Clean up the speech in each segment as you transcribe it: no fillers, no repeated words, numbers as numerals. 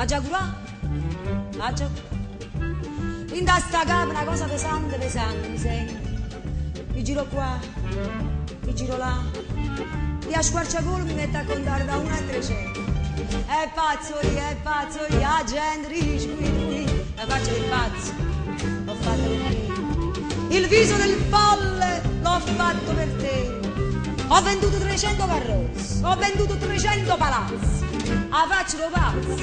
Ha già curato? Ha già curato. In sta capo una cosa pesante, pesante, mi sento. Mi giro qua, mi giro là. E a squarciagolo mi metto a contare da 1 a 300. È pazzo, la gente dice qui, la faccia del pazzo, l'ho fatta per te. Il viso del folle l'ho fatto per te. Ho venduto 300 carrozze, ho venduto 300 palazzi. La faccia lo pazzo,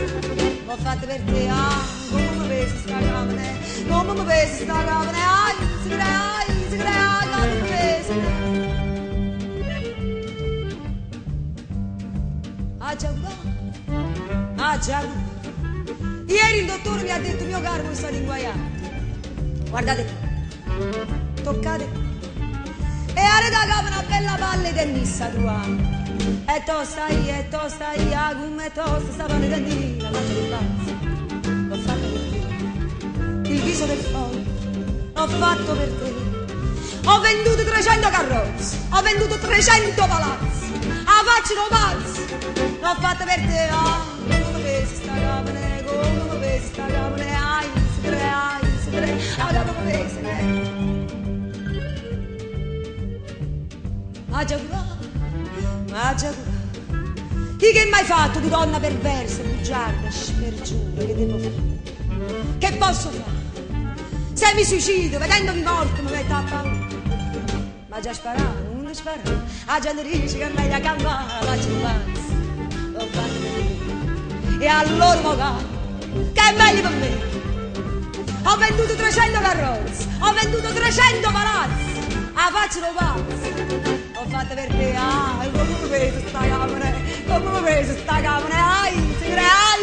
l'ho fatta per te. Ah, come mi pesa sta camera, come mi pesa sta camera. Ai, si crea, come mi pesa. Ah, già curato? Ah, già curato. Ieri il dottore mi ha detto, mio caro, voi state inguaiati. Guardate qua, toccate qua. E arrete a capo una bella palla di tennissa tua. E tosta, ah, come tosta, sta palla di tennissa. La faccia del pazzo, l'ho fatta per te. Il viso del folle, l'ho fatto per te. Ho venduto 300 carrozze, ho venduto 300 palazzi. La faccia lo pazzo, l'ho fatta per te. Ah, come mi pesa sta camera, come mi pesa sta camera. Ai, si crea, ah, come mi pesa. Ha già curato, ha già curato. Di che mai fatto di donna perversa, bugiarda, spergiura, che devo fare? Che posso fare? Se mi suicido, vedendomi morto, mi metto a paura. Ma già sparato, non sparato. La gente dice che è meglio campare, la faccio un pazzo, l'ho fatto per te. E allora mo caro, che è meglio per me. Ho venduto 300 carrozze, ho venduto 300 palazzi. La faccio lo pazzo, l'ho fatta per te. Ah, come mi pesa sta camera, come mi pesa sta camera. Ai, si crea,